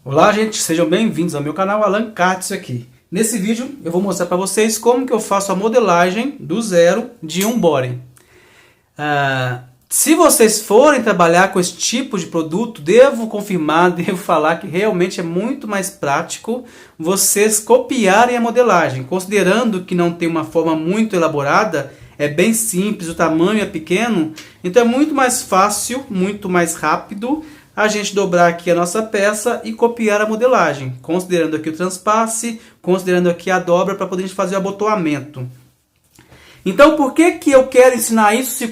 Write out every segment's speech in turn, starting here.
Olá, gente, sejam bem-vindos ao meu canal Alan Katz aqui. Nesse vídeo eu vou mostrar para vocês como que eu faço a modelagem do zero de um body. Se vocês forem trabalhar com esse tipo de produto, devo confirmar, devo falar que realmente é muito mais prático vocês copiarem a modelagem. Considerando que não tem uma forma muito elaborada, é bem simples, o tamanho é pequeno, então é muito mais fácil, muito mais rápido a gente dobrar aqui a nossa peça e copiar a modelagem, considerando aqui o transpasse, considerando aqui a dobra para poder fazer o abotoamento. Então, por que eu quero ensinar isso se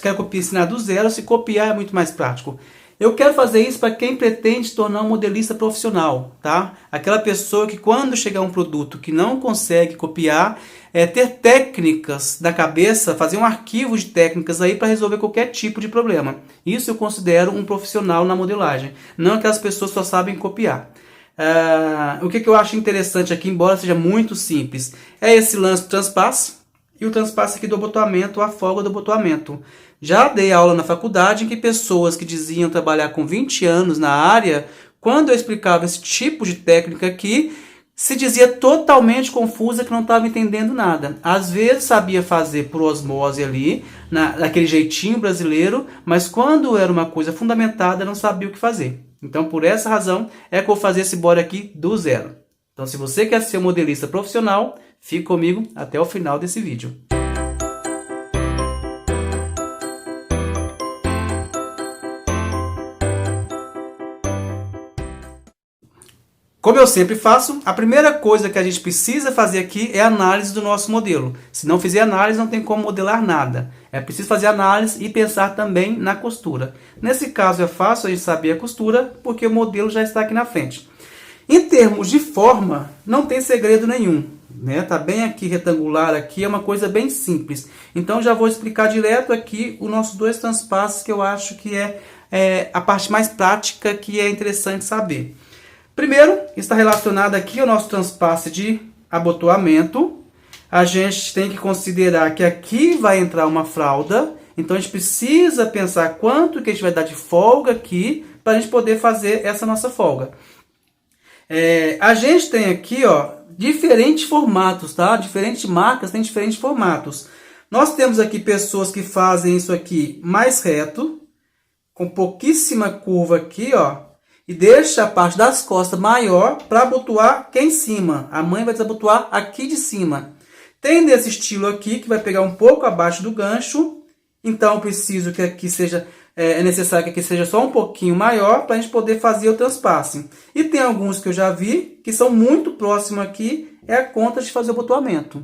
quero ensinar do zero, se copiar é muito mais prático? Eu quero fazer isso para quem pretende se tornar um modelista profissional, tá? Aquela pessoa que quando chegar um produto que não consegue copiar, ter técnicas na cabeça, fazer um arquivo de técnicas aí para resolver qualquer tipo de problema. Isso eu considero um profissional na modelagem, não aquelas pessoas que só sabem copiar. O que eu acho interessante aqui, embora seja muito simples, é esse lance do transpasse e o transpasse aqui do abotoamento, a folga do abotoamento. Já dei aula na faculdade em que pessoas que diziam trabalhar com 20 anos na área, quando eu explicava esse tipo de técnica aqui, se dizia totalmente confusa, que não estava entendendo nada. Às vezes sabia fazer por osmose ali, daquele jeitinho brasileiro, mas quando era uma coisa fundamentada, não sabia o que fazer. Então, por essa razão, é que eu vou fazer esse body aqui do zero. Então, se você quer ser um modelista profissional, fique comigo até o final desse vídeo. Como eu sempre faço, a primeira coisa que a gente precisa fazer aqui é a análise do nosso modelo. Se não fizer análise, não tem como modelar nada. É preciso fazer análise e pensar também na costura. Nesse caso é fácil a gente saber a costura, porque o modelo já está aqui na frente. Em termos de forma, não tem segredo nenhum. Tá bem aqui retangular, aqui é uma coisa bem simples. Então já vou explicar direto aqui os nossos dois transpasses, que eu acho que é a parte mais prática, que é interessante saber. Primeiro, está relacionado aqui ao nosso transpasse de abotoamento. A gente tem que considerar que aqui vai entrar uma fralda. Então, a gente precisa pensar quanto que a gente vai dar de folga aqui para a gente poder fazer essa nossa folga. A gente tem aqui, ó, diferentes formatos, tá? Diferentes marcas têm diferentes formatos. Nós temos aqui pessoas que fazem isso aqui mais reto, com pouquíssima curva aqui, ó. E deixa a parte das costas maior para abotoar aqui em cima. A mãe vai desabotoar aqui de cima. Tem desse estilo aqui, que vai pegar um pouco abaixo do gancho. Então, eu preciso que aqui seja... É necessário que aqui seja só um pouquinho maior para a gente poder fazer o transpasse. E tem alguns que eu já vi, que são muito próximos aqui, é a conta de fazer o abotoamento.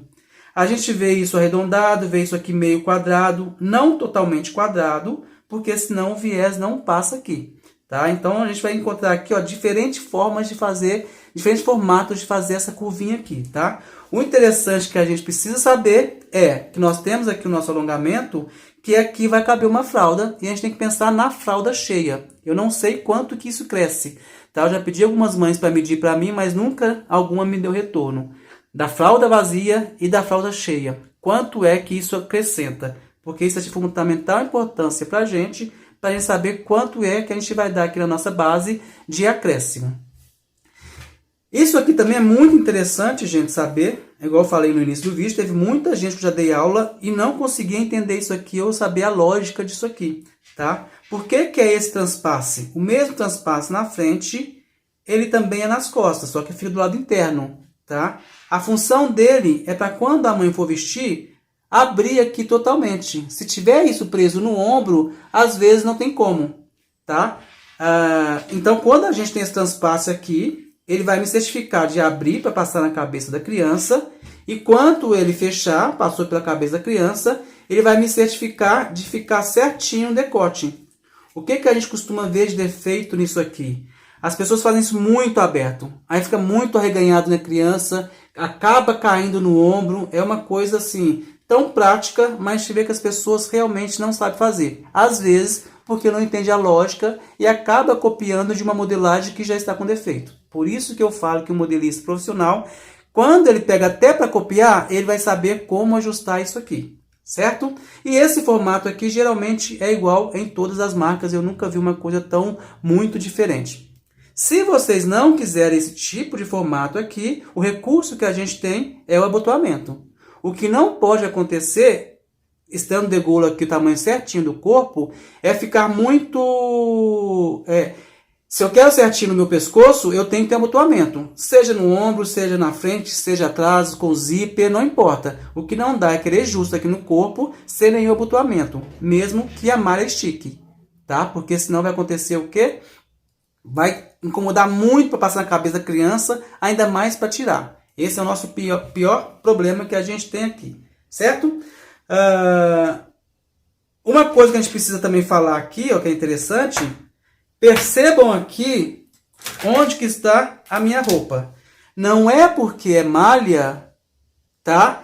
A gente vê isso arredondado, vê isso aqui meio quadrado, não totalmente quadrado, porque senão o viés não passa aqui. Tá? Então, a gente vai encontrar aqui, ó, diferentes formas de fazer, diferentes formatos de fazer essa curvinha aqui, tá? O interessante que a gente precisa saber é que nós temos aqui o nosso alongamento, que aqui vai caber uma fralda, e a gente tem que pensar na fralda cheia. Eu não sei quanto que isso cresce, tá? Eu já pedi algumas mães para medir para mim, mas nunca alguma me deu retorno. Da fralda vazia e da fralda cheia. Quanto é que isso acrescenta? Porque isso é de fundamental importância para a gente saber quanto é que a gente vai dar aqui na nossa base de acréscimo. Isso aqui também é muito interessante, gente, saber. Igual eu falei no início do vídeo, teve muita gente que já dei aula e não conseguia entender isso aqui ou saber a lógica disso aqui, tá? Por que é esse transpasse? O mesmo transpasse na frente, ele também é nas costas, só que fica do lado interno, tá? A função dele é para quando a mãe for vestir, abrir aqui totalmente. Se tiver isso preso no ombro, às vezes não tem como, tá? Então, quando a gente tem esse transpasse aqui, ele vai me certificar de abrir para passar na cabeça da criança, e quando ele fechar, passou pela cabeça da criança, ele vai me certificar de ficar certinho no decote. O que a gente costuma ver de defeito nisso aqui? As pessoas fazem isso muito aberto, aí fica muito arreganhado na criança, acaba caindo no ombro, é uma coisa assim... tão prática, mas se vê que as pessoas realmente não sabem fazer. Às vezes, porque não entende a lógica e acaba copiando de uma modelagem que já está com defeito. Por isso que eu falo que o modelista profissional, quando ele pega até para copiar, ele vai saber como ajustar isso aqui, certo? E esse formato aqui geralmente é igual em todas as marcas, eu nunca vi uma coisa tão muito diferente. Se vocês não quiserem esse tipo de formato aqui, o recurso que a gente tem é o abotoamento. O que não pode acontecer, estando o degolo aqui o tamanho certinho do corpo, é ficar muito... se eu quero certinho no meu pescoço, eu tenho que ter abotoamento. Seja no ombro, seja na frente, seja atrás, com zíper, não importa. O que não dá é querer justo aqui no corpo, sem nenhum abotoamento, mesmo que a malha estique, tá? Porque senão vai acontecer o quê? Vai incomodar muito para passar na cabeça da criança, ainda mais para tirar. Esse é o nosso pior problema que a gente tem aqui, certo? Uma coisa que a gente precisa também falar aqui, ó, que é interessante, percebam aqui onde que está a minha roupa. Não é porque é malha, tá?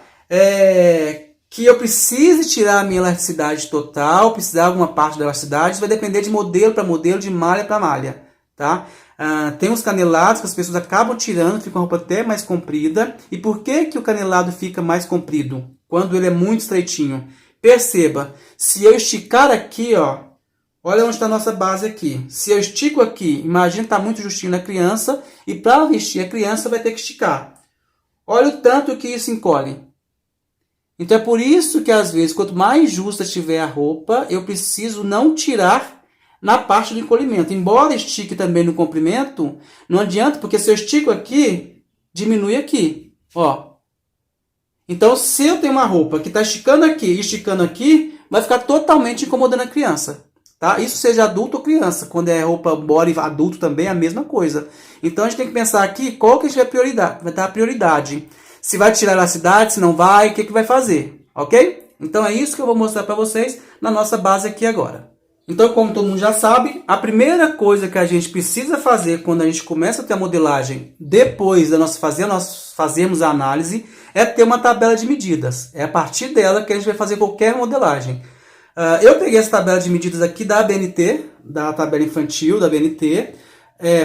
Que eu precise tirar a minha elasticidade total, precisar de alguma parte da elasticidade, isso vai depender de modelo para modelo, de malha para malha, tá? Tem os canelados que as pessoas acabam tirando, fica a roupa até mais comprida. E por que que o canelado fica mais comprido? Quando ele é muito estreitinho. Perceba, se eu esticar aqui, ó, olha onde está a nossa base aqui. Se eu estico aqui, imagina que está muito justinho na criança, e para vestir a criança vai ter que esticar. Olha o tanto que isso encolhe. Então é por isso que às vezes, quanto mais justa estiver a roupa, eu preciso não tirar na parte do encolhimento. Embora estique também no comprimento, não adianta, porque se eu estico aqui, diminui aqui, ó. Então, se eu tenho uma roupa que está esticando aqui e esticando aqui, vai ficar totalmente incomodando a criança, tá? Isso seja adulto ou criança. Quando é roupa body adulto também é a mesma coisa. Então, a gente tem que pensar aqui qual que a gente vai dar prioridade. Se vai tirar a elasticidade, se não vai, o que vai fazer, ok? Então, é isso que eu vou mostrar para vocês na nossa base aqui agora. Então, como todo mundo já sabe, a primeira coisa que a gente precisa fazer quando a gente começa a ter a modelagem, depois de nós fazermos a análise, é ter uma tabela de medidas. É a partir dela que a gente vai fazer qualquer modelagem. Eu peguei essa tabela de medidas aqui da ABNT, da tabela infantil da ABNT,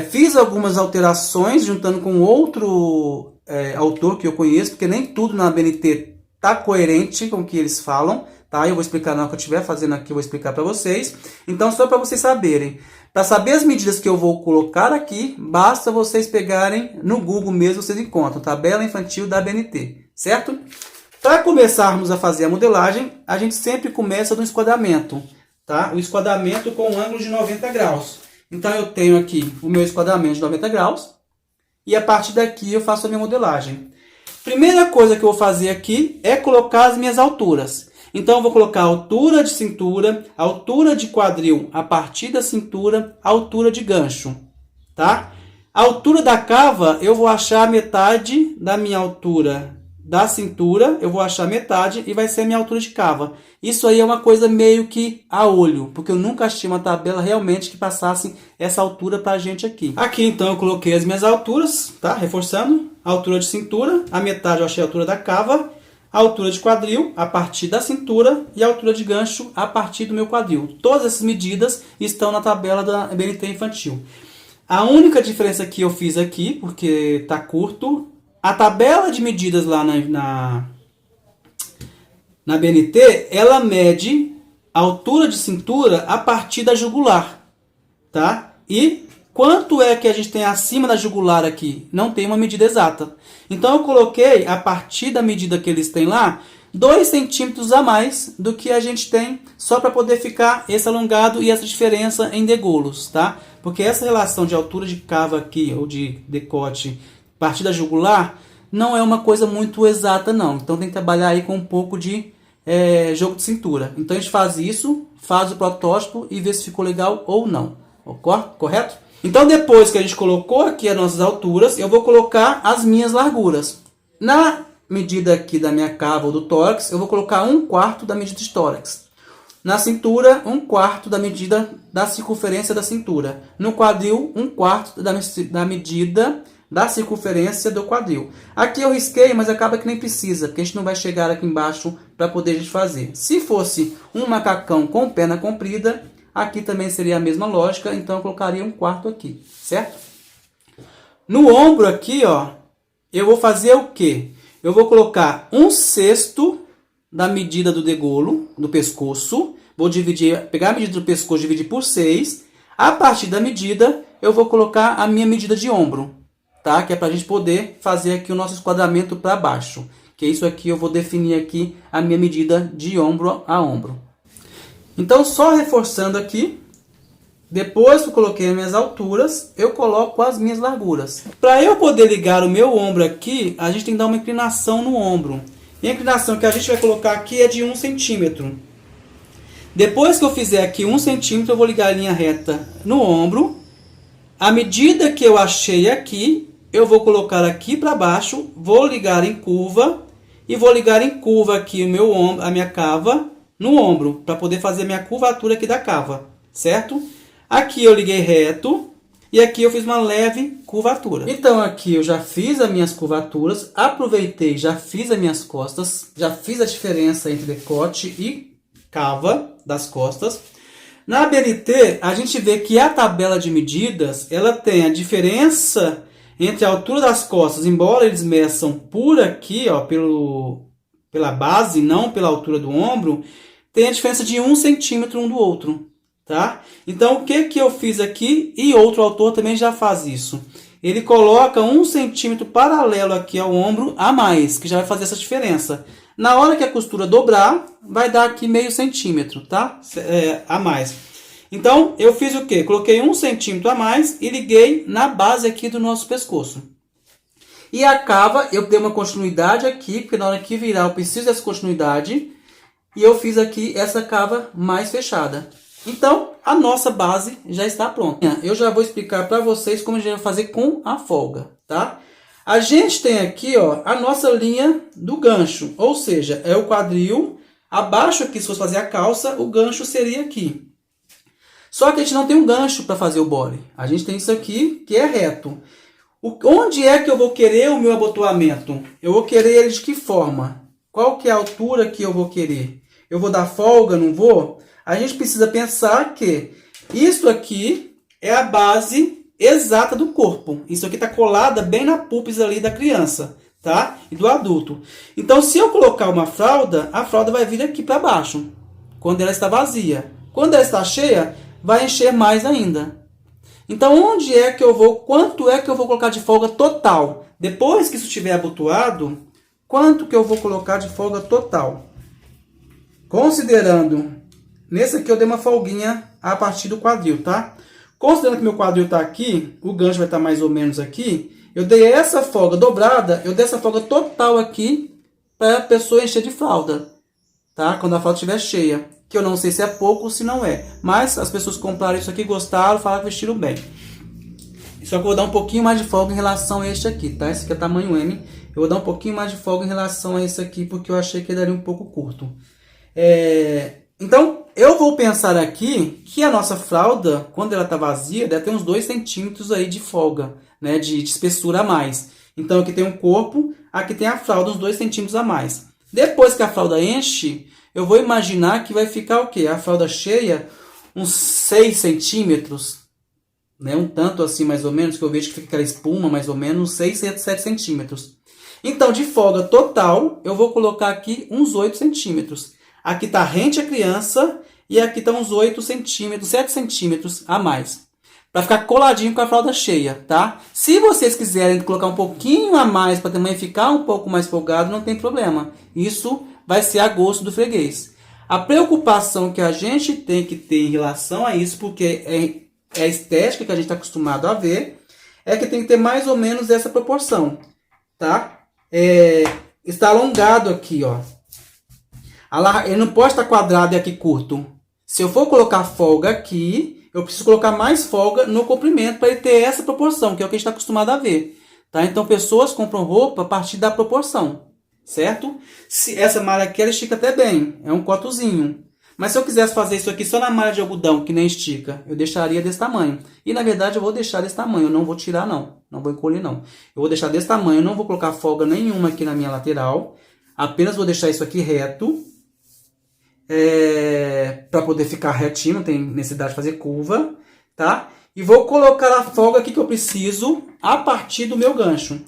fiz algumas alterações juntando com outro autor que eu conheço, porque nem tudo na ABNT está coerente com o que eles falam. Tá? Eu vou explicar na hora que eu estiver fazendo aqui, eu vou explicar para vocês. Então, só para vocês saberem. Para saber as medidas que eu vou colocar aqui, basta vocês pegarem no Google mesmo, vocês encontram. Tabela infantil da ABNT, certo? Para começarmos a fazer a modelagem, a gente sempre começa no esquadramento. Tá? O esquadramento com um ângulo de 90 graus. Então, eu tenho aqui o meu esquadramento de 90 graus. E a partir daqui eu faço a minha modelagem. Primeira coisa que eu vou fazer aqui é colocar as minhas alturas. Então, eu vou colocar a altura de cintura, a altura de quadril a partir da cintura, a altura de gancho, tá? A altura da cava, eu vou achar metade da minha altura da cintura, eu vou achar metade e vai ser a minha altura de cava. Isso aí é uma coisa meio que a olho, porque eu nunca achei uma tabela realmente que passasse essa altura pra gente aqui. Aqui, então, eu coloquei as minhas alturas, tá? Reforçando, a altura de cintura, a metade eu achei a altura da cava, a altura de quadril a partir da cintura e a altura de gancho a partir do meu quadril. Todas essas medidas estão na tabela da ABNT infantil. A única diferença que eu fiz aqui, porque está curto, a tabela de medidas lá na ABNT, ela mede a altura de cintura a partir da jugular, tá? E quanto é que a gente tem acima da jugular aqui? Não tem uma medida exata. Então, eu coloquei, a partir da medida que eles têm lá, 2 centímetros a mais do que a gente tem, só para poder ficar esse alongado e essa diferença em degolos, tá? Porque essa relação de altura de cava aqui, ou de decote, a partir da jugular, não é uma coisa muito exata, não. Então, tem que trabalhar aí com um pouco de jogo de cintura. Então, a gente faz isso, faz o protótipo e vê se ficou legal ou não. Correto? Então, depois que a gente colocou aqui as nossas alturas, eu vou colocar as minhas larguras. Na medida aqui da minha cava ou do tórax, eu vou colocar 1/4 da medida de tórax. Na cintura, 1/4 da medida da circunferência da cintura. No quadril, 1/4 da medida da circunferência do quadril. Aqui eu risquei, mas acaba que nem precisa, porque a gente não vai chegar aqui embaixo para poder a gente fazer. Se fosse um macacão com perna comprida, aqui também seria a mesma lógica, então eu colocaria 1/4 aqui, certo? No ombro aqui, ó, eu vou fazer o quê? Eu vou colocar 1/6 da medida do degolo, do pescoço. Vou pegar a medida do pescoço, dividir por 6. A partir da medida, eu vou colocar a minha medida de ombro, tá? Que é para a gente poder fazer aqui o nosso esquadramento para baixo. Que é isso aqui, eu vou definir aqui a minha medida de ombro a ombro. Então, só reforçando aqui, depois que eu coloquei as minhas alturas, eu coloco as minhas larguras. Para eu poder ligar o meu ombro aqui, a gente tem que dar uma inclinação no ombro. E a inclinação que a gente vai colocar aqui é de 1 centímetro. Depois que eu fizer aqui 1 centímetro, eu vou ligar a linha reta no ombro. A medida que eu achei aqui, eu vou colocar aqui para baixo, vou ligar em curva e vou ligar em curva aqui o meu ombro, a minha cava no ombro, para poder fazer a minha curvatura aqui da cava, certo? Aqui eu liguei reto e aqui eu fiz uma leve curvatura. Então aqui eu já fiz as minhas curvaturas, aproveitei, já fiz as minhas costas, já fiz a diferença entre decote e cava das costas. Na BNT, a gente vê que a tabela de medidas, ela tem a diferença entre a altura das costas, embora eles meçam por aqui, ó, pela base, não pela altura do ombro, tem a diferença de 1 centímetro um do outro, tá? Então, o que eu fiz aqui, e outro autor também já faz isso. Ele coloca 1 centímetro paralelo aqui ao ombro a mais, que já vai fazer essa diferença. Na hora que a costura dobrar, vai dar aqui meio centímetro, tá? A mais. Então, eu fiz o quê? Coloquei 1 centímetro a mais e liguei na base aqui do nosso pescoço. E a cava, eu dei uma continuidade aqui, porque na hora que virar eu preciso dessa continuidade. E eu fiz aqui essa cava mais fechada. Então, a nossa base já está pronta. Eu já vou explicar para vocês como a gente vai fazer com a folga, tá? A gente tem aqui, ó, a nossa linha do gancho, ou seja, é o quadril. Abaixo aqui, se fosse fazer a calça, o gancho seria aqui. Só que a gente não tem um gancho para fazer o body. A gente tem isso aqui, que é reto. Onde é que eu vou querer o meu abotoamento? Eu vou querer ele de que forma? Qual que é a altura que eu vou querer? Eu vou dar folga, não vou? A gente precisa pensar que isso aqui é a base exata do corpo. Isso aqui está colada bem na pubis ali da criança, tá? E do adulto. Então, se eu colocar uma fralda, a fralda vai vir aqui para baixo, quando ela está vazia. Quando ela está cheia, vai encher mais ainda. Então, onde é que eu vou, quanto é que eu vou colocar de folga total? Depois que isso estiver abotoado, quanto que eu vou colocar de folga total? Considerando, nesse aqui eu dei uma folguinha a partir do quadril, tá? Considerando que meu quadril está aqui, o gancho vai estar mais ou menos aqui, eu dei essa folga dobrada, eu dei essa folga total aqui para a pessoa encher de fralda, tá? Quando a fralda estiver cheia, que eu não sei se é pouco ou se não é, mas as pessoas que compraram isso aqui, gostaram, falaram que vestiram bem. Só que eu vou dar um pouquinho mais de folga em relação a este aqui, tá? Esse aqui é tamanho M, eu vou dar um pouquinho mais de folga em relação a esse aqui, porque eu achei que ele daria um pouco curto. Então, eu vou pensar aqui que a nossa fralda, quando ela está vazia, deve ter uns 2 centímetros aí de folga, né, de espessura a mais. Então, aqui tem um corpo, aqui tem a fralda, uns 2 centímetros a mais. Depois que a fralda enche, eu vou imaginar que vai ficar o quê? A fralda cheia, uns 6 centímetros, né, um tanto assim mais ou menos, que eu vejo que fica aquela espuma mais ou menos, 6, 7 centímetros. Então, de folga total, eu vou colocar aqui uns 8 centímetros. Aqui está rente a criança e aqui estão uns 8 centímetros, 7 centímetros a mais. Para ficar coladinho com a fralda cheia, tá? Se vocês quiserem colocar um pouquinho a mais para também ficar um pouco mais folgado, não tem problema. Isso vai ser a gosto do freguês. A preocupação que a gente tem que ter em relação a isso, porque é a estética que a gente está acostumado a ver, é que tem que ter mais ou menos essa proporção, tá? Está alongado aqui, ó. Ele não pode estar quadrado e aqui curto. Se eu for colocar folga aqui, eu preciso colocar mais folga no comprimento para ele ter essa proporção, que é o que a gente está acostumado a ver. Tá? Então, pessoas compram roupa a partir da proporção, certo? Se essa malha aqui, ela estica até bem, é um cotozinho. Mas se eu quisesse fazer isso aqui só na malha de algodão, que nem estica, eu deixaria desse tamanho. E, na verdade, eu vou deixar desse tamanho, eu não vou tirar, não. Não vou encolher, não. Eu vou deixar desse tamanho, eu não vou colocar folga nenhuma aqui na minha lateral. Apenas vou deixar isso aqui reto. Para poder ficar retinho, não tem necessidade de fazer curva, tá? E vou colocar a folga aqui que eu preciso a partir do meu gancho.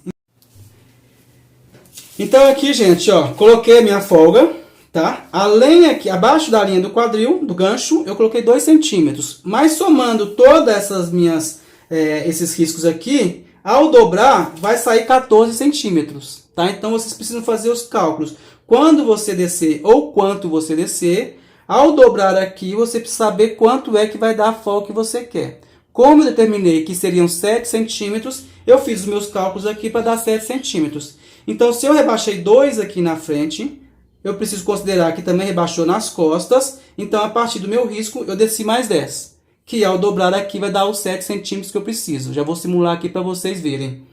Então aqui, gente, ó, coloquei a minha folga, tá? Além aqui, abaixo da linha do quadril, do gancho, eu coloquei 2 centímetros. Mas somando todas essas minhas esses riscos aqui, ao dobrar vai sair 14 centímetros, tá? Então vocês precisam fazer os cálculos. Quando você descer ou quanto você descer, ao dobrar aqui você precisa saber quanto é que vai dar a folga que você quer. Como eu determinei que seriam 7 centímetros, eu fiz os meus cálculos aqui para dar 7 centímetros. Então, se eu rebaixei 2 aqui na frente, eu preciso considerar que também rebaixou nas costas. Então, a partir do meu risco, eu desci mais 10. Que ao dobrar aqui vai dar os 7 centímetros que eu preciso. Já vou simular aqui para vocês verem.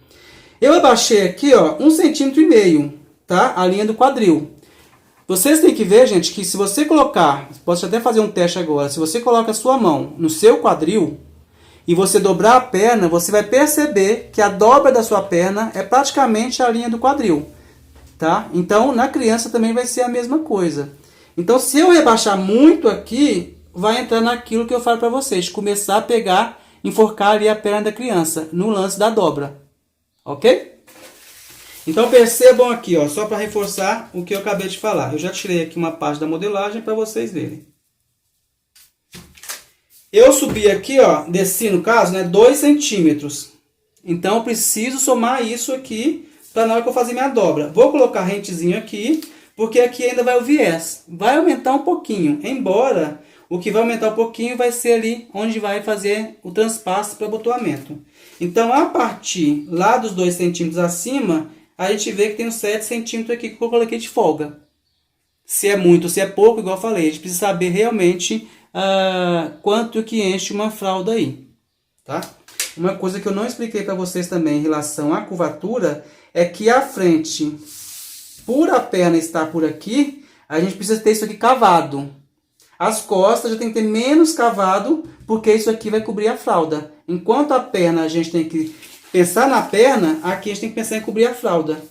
Eu abaixei aqui, ó, 1,5 cm, tá? A linha do quadril. Vocês têm que ver, gente, que se você colocar... Posso até fazer um teste agora. Se você coloca a sua mão no seu quadril e você dobrar a perna, você vai perceber que a dobra da sua perna é praticamente a linha do quadril, tá? Então, na criança também vai ser a mesma coisa. Então, se eu rebaixar muito aqui, vai entrar naquilo que eu falo para vocês, começar a pegar, enforcar ali a perna da criança, no lance da dobra, ok? Então, percebam aqui, ó, só para reforçar o que eu acabei de falar. Eu já tirei aqui uma parte da modelagem para vocês verem. Eu subi aqui, ó, desci no caso, né, 2 centímetros. Então, eu preciso somar isso aqui para na hora que eu fazer minha dobra. Vou colocar rentezinho aqui, porque aqui ainda vai o viés. Vai aumentar um pouquinho, embora o que vai aumentar um pouquinho vai ser ali onde vai fazer o transpasse para abotoamento. Então, a partir lá dos 2 centímetros acima, a gente vê que tem uns 7 centímetros aqui que eu coloquei de folga. Se é muito, se é pouco, igual eu falei, a gente precisa saber realmente quanto que enche uma fralda aí, tá? Uma coisa que eu não expliquei para vocês também em relação à curvatura é que a frente, por a perna estar por aqui, a gente precisa ter isso aqui cavado. As costas já tem que ter menos cavado, porque isso aqui vai cobrir a fralda. Enquanto a perna a gente tem que pensar na perna, aqui a gente tem que pensar em cobrir a fralda.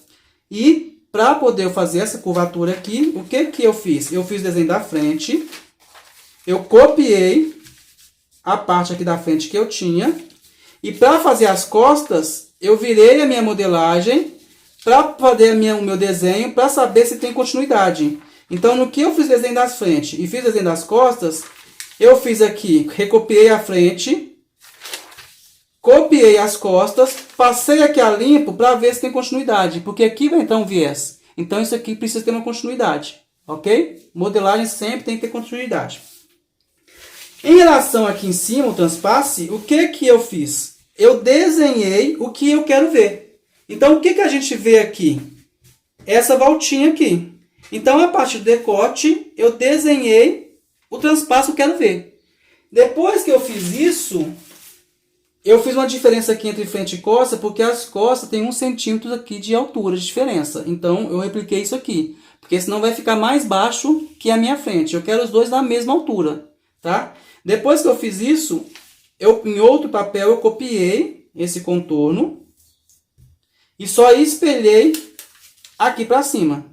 E para poder fazer essa curvatura aqui, o que que eu fiz? Eu fiz o desenho da frente, eu copiei a parte aqui da frente que eu tinha, e para fazer as costas, eu virei a minha modelagem para fazer o meu desenho, para saber se tem continuidade. Então, no que eu fiz o desenho das frentes e fiz o desenho das costas, eu fiz aqui, recopiei a frente, copiei as costas, passei aqui a limpo para ver se tem continuidade, porque aqui vai entrar um viés. Então, isso aqui precisa ter uma continuidade, ok? Modelagem sempre tem que ter continuidade. Em relação aqui em cima, o transpasse, o que que eu fiz? Eu desenhei o que eu quero ver. Então, o que que a gente vê aqui? Essa voltinha aqui. Então, a partir do decote, eu desenhei o transpasse que eu quero ver. Depois que eu fiz isso, eu fiz uma diferença aqui entre frente e costa, porque as costas têm 1 centímetro aqui de altura de diferença. Então, eu repliquei isso aqui. Porque senão vai ficar mais baixo que a minha frente. Eu quero os dois na mesma altura, tá? Depois que eu fiz isso, em outro papel eu copiei esse contorno e só espelhei aqui para cima,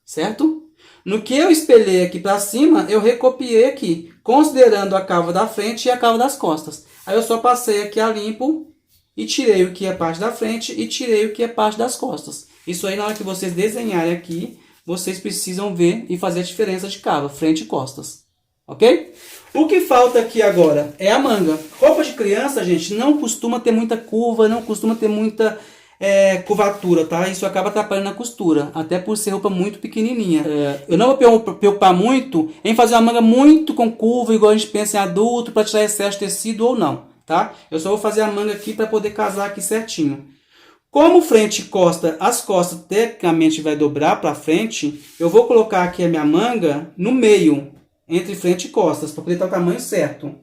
certo? No que eu espelhei aqui para cima, eu recopiei aqui, considerando a cava da frente e a cava das costas. Aí eu só passei aqui a limpo e tirei o que é parte da frente e tirei o que é parte das costas. Isso aí, na hora que vocês desenharem aqui, vocês precisam ver e fazer a diferença de cava, frente e costas. Ok? O que falta aqui agora é a manga. Roupa de criança, gente, não costuma ter muita curva, não costuma ter muita curvatura, tá? Isso acaba atrapalhando a costura, até por ser roupa muito pequenininha. Eu não vou preocupar muito em fazer uma manga muito com curva, igual a gente pensa em adulto, para tirar excesso de tecido ou não, tá? Eu só vou fazer a manga aqui para poder casar aqui certinho. Como frente e costa, as costas tecnicamente vai dobrar para frente, eu vou colocar aqui a minha manga no meio, entre frente e costas, para poder estar o tamanho certo.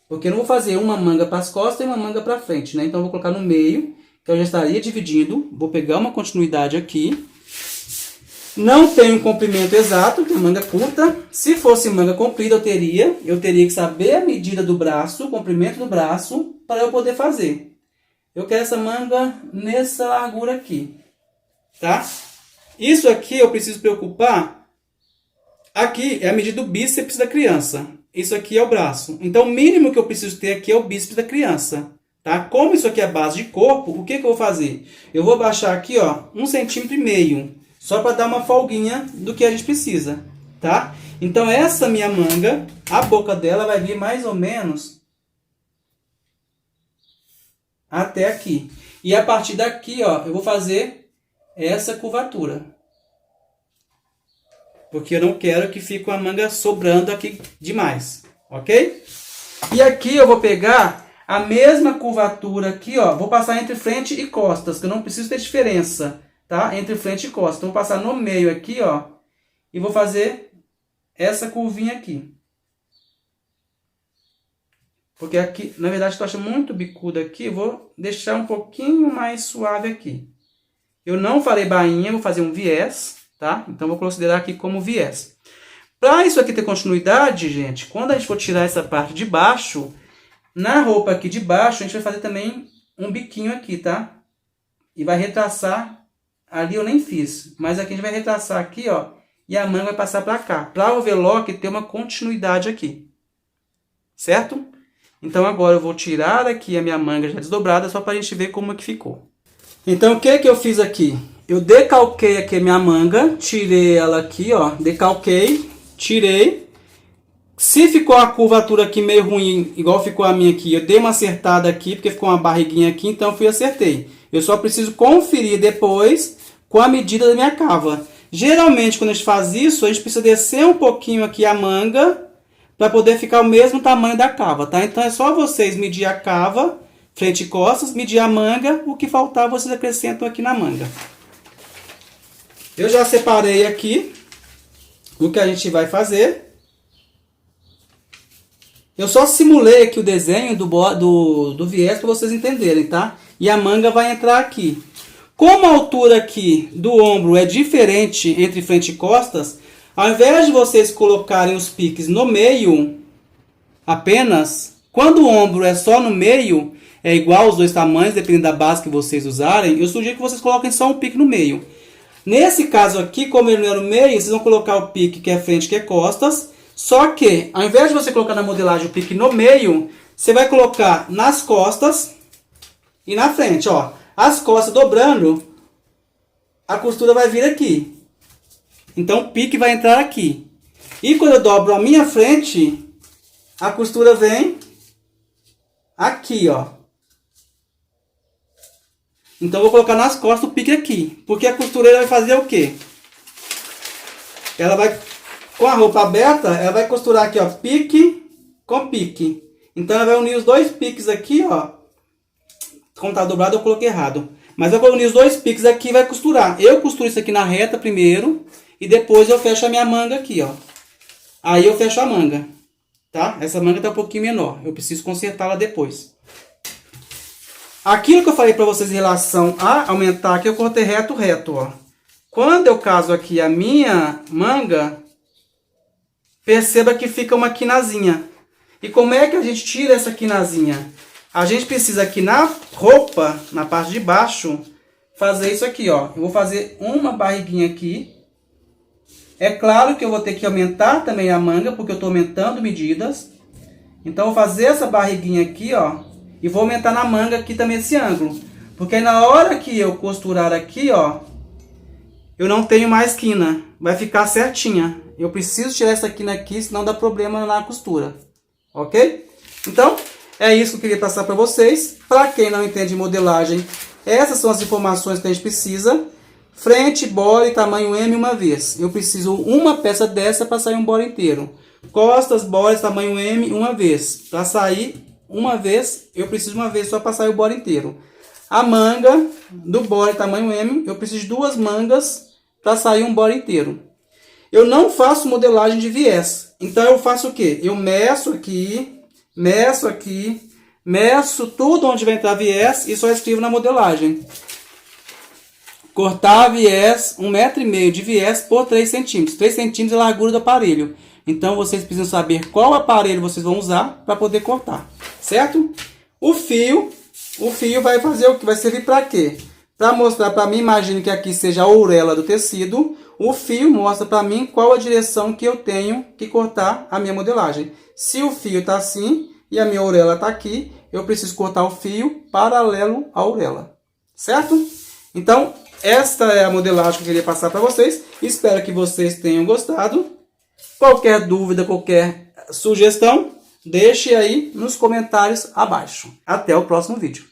Porque eu não vou fazer uma manga para as costas e uma manga para frente, né? Então eu vou colocar no meio, que eu já estaria dividindo. Vou pegar uma continuidade aqui. Não tenho um comprimento exato, que a manga é curta. Se fosse manga comprida, eu teria que saber a medida do braço, o comprimento do braço, para eu poder fazer. Eu quero essa manga nessa largura aqui, tá? Isso aqui eu preciso preocupar. Aqui é a medida do bíceps da criança. Isso aqui é o braço. Então, o mínimo que eu preciso ter aqui é o bíceps da criança, tá? Como isso aqui é base de corpo, o que que eu vou fazer? Eu vou baixar aqui, ó, 1,5 cm, só para dar uma folguinha do que a gente precisa, tá? Então, essa minha manga, a boca dela vai vir mais ou menos até aqui. E a partir daqui, ó, eu vou fazer essa curvatura. Porque eu não quero que fique uma manga sobrando aqui demais, ok? E aqui eu vou pegar a mesma curvatura aqui, ó, vou passar entre frente e costas, que eu não preciso ter diferença, tá? Entre frente e costas. Então, vou passar no meio aqui, ó, e vou fazer essa curvinha aqui. Porque aqui, na verdade, eu acho muito bicuda aqui, eu vou deixar um pouquinho mais suave aqui. Eu não farei bainha, vou fazer um viés, tá? Então, vou considerar aqui como viés. Para isso aqui ter continuidade, gente, quando a gente for tirar essa parte de baixo, na roupa aqui de baixo, a gente vai fazer também um biquinho aqui, tá? E vai retraçar, ali eu nem fiz, mas aqui a gente vai retraçar aqui, ó, e a manga vai passar para cá, para o overlock ter uma continuidade aqui, certo? Então agora eu vou tirar aqui a minha manga já desdobrada, só para a gente ver como é que ficou. Então o que que eu fiz aqui? Eu decalquei aqui a minha manga, tirei ela aqui, ó, decalquei, tirei. Se ficou a curvatura aqui meio ruim, igual ficou a minha aqui, eu dei uma acertada aqui, porque ficou uma barriguinha aqui, então eu fui e acertei. Eu só preciso conferir depois com a medida da minha cava. Geralmente, quando a gente faz isso, a gente precisa descer um pouquinho aqui a manga, para poder ficar o mesmo tamanho da cava, tá? Então é só vocês medir a cava, frente e costas, medir a manga, o que faltar vocês acrescentam aqui na manga. Eu já separei aqui o que a gente vai fazer. Eu só simulei aqui o desenho do viés para vocês entenderem, tá? E a manga vai entrar aqui. Como a altura aqui do ombro é diferente entre frente e costas, ao invés de vocês colocarem os piques no meio apenas, quando o ombro é só no meio, é igual os dois tamanhos, dependendo da base que vocês usarem, eu sugiro que vocês coloquem só um pique no meio. Nesse caso aqui, como ele não é no meio, vocês vão colocar o pique que é frente, que é costas. Só que, ao invés de você colocar na modelagem o pique no meio, você vai colocar nas costas e na frente, ó. As costas dobrando, a costura vai vir aqui. Então, o pique vai entrar aqui. E quando eu dobro a minha frente, a costura vem aqui, ó. Então, eu vou colocar nas costas o pique aqui. Porque a costureira vai fazer o quê? Ela vai, com a roupa aberta, ela vai costurar aqui, ó, pique com pique. Então, ela vai unir os dois piques aqui, ó. Como tá dobrado, eu coloquei errado. Mas eu vou unir os dois piques aqui e vai costurar. Eu costuro isso aqui na reta primeiro. E depois eu fecho a minha manga aqui, ó. Aí eu fecho a manga, tá? Essa manga tá um pouquinho menor. Eu preciso consertá-la depois. Aquilo que eu falei pra vocês em relação a aumentar aqui, eu cortei reto, ó. Quando eu caso aqui a minha manga, perceba que fica uma quinazinha. E como é que a gente tira essa quinazinha? A gente precisa aqui na roupa, na parte de baixo, fazer isso aqui, ó. Eu vou fazer uma barriguinha aqui. É claro que eu vou ter que aumentar também a manga, porque eu estou aumentando medidas. Então, eu vou fazer essa barriguinha aqui, ó. E vou aumentar na manga aqui também esse ângulo. Porque aí na hora que eu costurar aqui, ó, eu não tenho mais quina. Vai ficar certinha. Eu preciso tirar essa quina aqui, senão dá problema na costura. Ok? Então, é isso que eu queria passar para vocês. Para quem não entende modelagem, essas são as informações que a gente precisa. Frente, body, tamanho M uma vez. Eu preciso uma peça dessa para sair um body inteiro. Costas, body, tamanho M uma vez. Para sair uma vez, eu preciso uma vez só para sair o body inteiro. A manga do body, tamanho M, eu preciso de 2 mangas para sair um body inteiro. Eu não faço modelagem de viés. Então eu faço o quê? Eu meço aqui, meço tudo onde vai entrar viés e só escrevo na modelagem. Cortar viés, 1,5 m de viés por 3 cm. 3 cm é a largura do aparelho. Então, vocês precisam saber qual aparelho vocês vão usar para poder cortar. Certo? O fio vai fazer o que? Vai servir para quê? Para mostrar para mim, imagine que aqui seja a orelha do tecido. O fio mostra para mim qual a direção que eu tenho que cortar a minha modelagem. Se o fio está assim e a minha orelha está aqui, eu preciso cortar o fio paralelo à orelha. Certo? Então, esta é a modelagem que eu queria passar para vocês. Espero que vocês tenham gostado. Qualquer dúvida, qualquer sugestão, deixe aí nos comentários abaixo. Até o próximo vídeo.